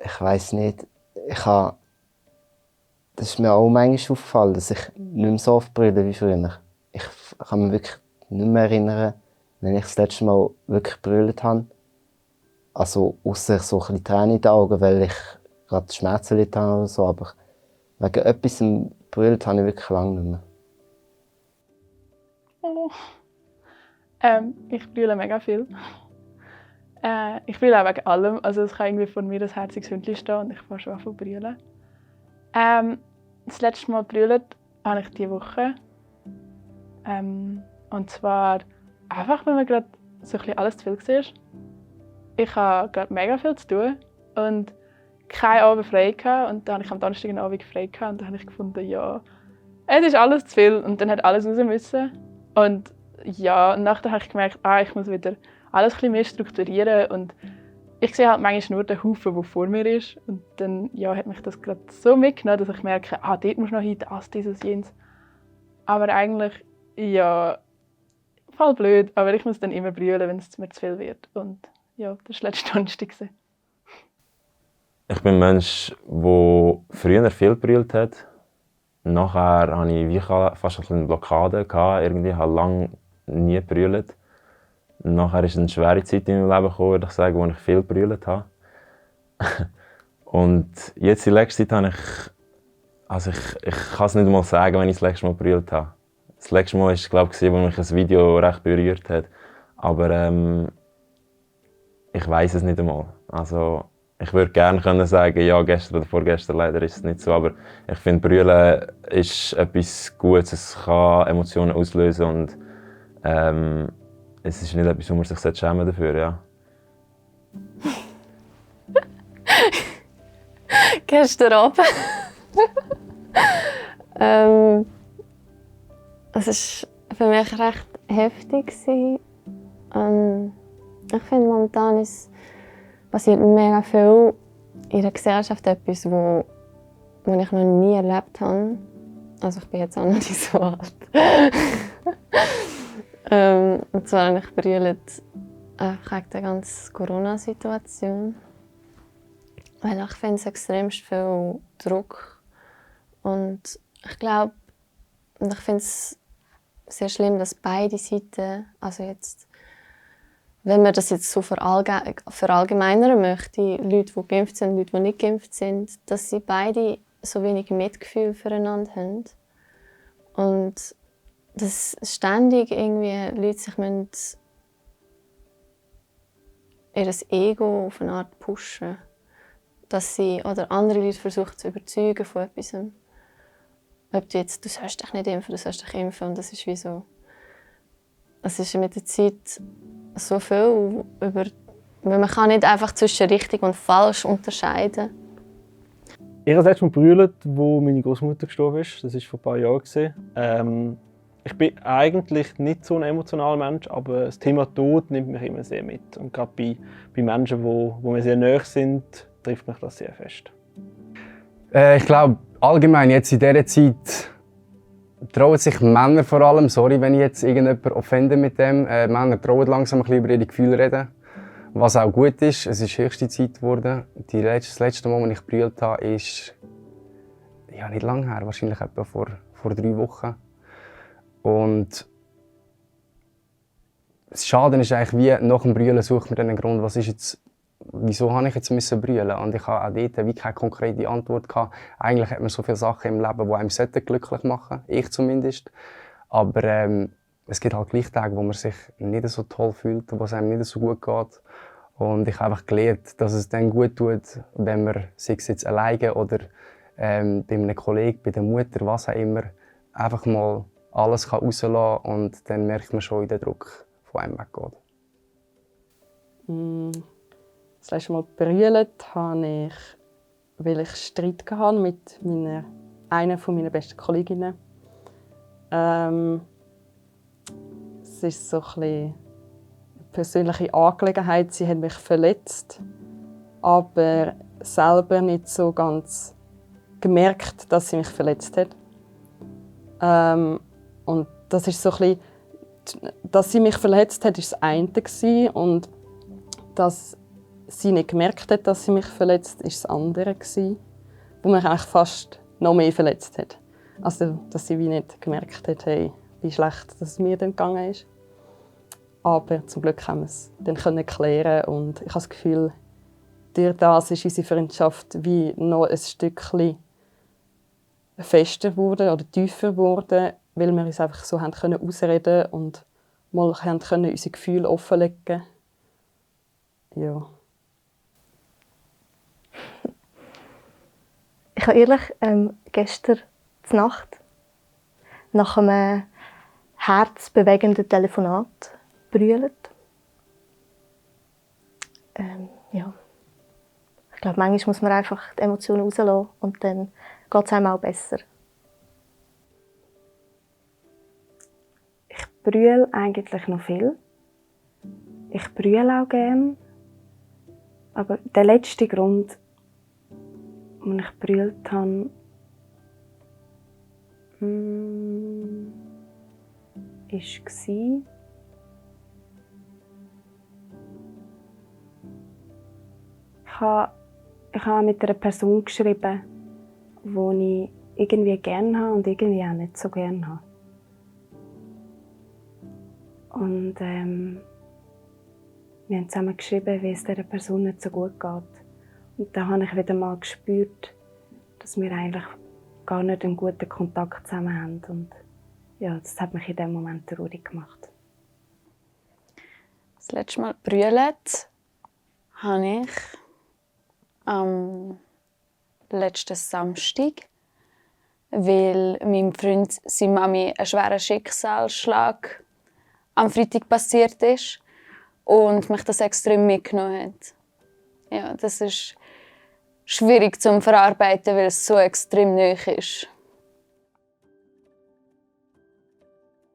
ich weiss nicht, das ist mir auch manchmal aufgefallen, dass ich nicht mehr so oft brülle wie früher. Ich kann mich wirklich nicht mehr erinnern, wenn ich das letzte Mal wirklich gebrüllt habe. Also ausser so ein bisschen Tränen in den Augen, weil ich gerade Schmerzen erlitten habe oder so. Aber wegen etwas gebrüllt habe ich wirklich lange nicht mehr. Oh. Ich brülle mega viel. Ich brülle auch wegen allem. Also es kann irgendwie von mir ein herziges Hündchen stehen und ich fange schon an zu brüllen. Das letzte Mal gebrüllt habe ich diese Woche. Und zwar einfach, wenn mir gerade so ein bisschen alles zu viel war. Ich habe gerade mega viel zu tun und keinen Abend frei gehabt. Und dann hatte ich am Donnerstag einen Abend frei gehabt und dann habe ich gefunden, ja, es ist alles zu viel und dann hat alles raus müssen. Und ja, und nachher habe ich gemerkt, ich muss wieder alles ein bisschen mehr strukturieren und ich sehe halt manchmal nur den Haufen, der vor mir ist. Und dann ja, hat mich das gerade so mitgenommen, dass ich merke, dort muss noch hin, das, dieses, jenes. Aber eigentlich, ja, voll blöd, aber ich muss dann immer brüllen, wenn es mir zu viel wird. Und ja, das war letzte Donnerstag. Ich bin ein Mensch, der früher viel gebrüllt hat. Nachher hatte ich fast eine Blockade. Irgendwie habe ich lange nie gebrüllt. Nachher ist eine schwere Zeit in meinem Leben gekommen, würde ich sagen, wo ich viel gebrüllt habe. Und jetzt in letzter Zeit habe ich kann es nicht mal sagen, wenn ich das letzte Mal gebrüllt habe. Das letzte Mal war, glaube ich, wo mich ein Video recht berührt hat. Aber ich weiß es nicht einmal. Also, ich würde gerne sagen, ja, gestern oder vorgestern, leider ist es nicht so. Aber ich finde, Brüllen ist etwas Gutes. Es kann Emotionen auslösen und es ist nicht etwas, wo man sich schämen dafür, ja. Gestern Abend. Es war für mich recht heftig. Ich finde, momentan passiert mega viel in der Gesellschaft, etwas, wo ich noch nie erlebt habe. Also ich bin jetzt auch noch nicht so alt. Und zwar habe ich gebrüllt wegen der ganzen Corona-Situation. Weil ich finde es extrem viel Druck. Und ich glaube, und ich finde es sehr schlimm, dass beide Seiten, also jetzt, wenn man das jetzt so verallgemeinern möchte, Leute, die geimpft sind, Leute, die nicht geimpft sind, dass sie beide so wenig Mitgefühl füreinander haben. Und dass ständig irgendwie Leute sich ihr Ego auf eine Art pushen. Dass sie oder andere Leute versuchen zu überzeugen von etwas. Ob du sollst dich nicht impfen, du sollst dich impfen. Und das ist wie so. Es ist mit der Zeit so viel weil man kann nicht einfach zwischen richtig und falsch unterscheiden. Ich habe das letzte Mal gebrüllt, als meine Großmutter gestorben ist. Das war vor ein paar Jahren. Ich bin eigentlich nicht so ein emotionaler Mensch, aber das Thema Tod nimmt mich immer sehr mit. Und gerade bei Menschen, die mir sehr nahe sind, trifft mich das sehr fest. Ich glaube, allgemein jetzt in dieser Zeit trauen sich Männer vor allem, sorry, wenn ich jetzt irgendjemanden offende mit dem, Männer trauen langsam ein bisschen über ihre Gefühle reden. Was auch gut ist, es ist höchste Zeit geworden. Das letzte Mal, als ich gebrüllt habe, ist ja, nicht lange her, wahrscheinlich etwa vor 3 Wochen. Und das Schade ist eigentlich, wie nach dem Brüllen sucht man dann einen Grund, wieso habe ich jetzt brüllen? Und ich habe auch dort wie keine konkrete Antwort gehabt. Eigentlich hat man so viele Sachen im Leben, die einem glücklich machen sollten, ich zumindest. Aber es gibt halt gleich Tage, wo man sich nicht so toll fühlt, wo es einem nicht so gut geht. Und ich habe einfach gelernt, dass es dann gut tut, wenn man, sei es jetzt alleine oder bei einem Kollegen, bei der Mutter, was auch immer, einfach mal alles rauslassen kann und dann merkt man schon, wie der Druck von einem weggeht. Das letzte Mal gebrüllt habe ich, weil ich Streit hatte mit einer meiner besten Kolleginnen. Es ist so eine persönliche Angelegenheit. Sie hat mich verletzt, aber selber nicht so ganz gemerkt, dass sie mich verletzt hat. Und das ist so ein bisschen, dass sie mich verletzt hat, ist das eine gewesen. Und dass sie nicht gemerkt hat, dass sie mich verletzt, war das andere, wo mich eigentlich fast noch mehr verletzt hat. Also, dass sie wie nicht gemerkt hat, hey, wie schlecht dass es mir dann gegangen ist. Aber zum Glück haben wir es dann klären und ich habe das Gefühl, durch das ist unsere Freundschaft wie noch ein Stückchen fester geworden oder tiefer geworden, weil wir uns einfach so haben ausreden und mal können unsere Gefühle offenlegen. Ja. Ich habe ehrlich gestern Nacht nach einem herzbewegenden Telefonat brüllt. Ja. Ich glaube, manchmal muss man einfach die Emotionen rauslassen und dann geht es einem auch besser. Ich brülle eigentlich noch viel. Ich brülle auch gerne. Aber der letzte Grund, warum ich gebrüllt habe, war, ich habe mit einer Person geschrieben, die ich irgendwie gerne habe und irgendwie auch nicht so gerne habe. Und wir haben zusammen geschrieben, wie es dieser Person nicht so gut geht. Und da habe ich wieder mal gespürt, dass wir eigentlich gar nicht einen guten Kontakt zusammen haben. Und ja, das hat mich in dem Moment traurig gemacht. Das letzte Mal gebrüllt habe ich am letzten Samstag, weil meinem Freund seine Mami einen schweren Schicksalsschlag am Freitag passiert ist und mich das extrem mitgenommen hat. Ja, das ist schwierig zu verarbeiten, weil es so extrem nahe ist.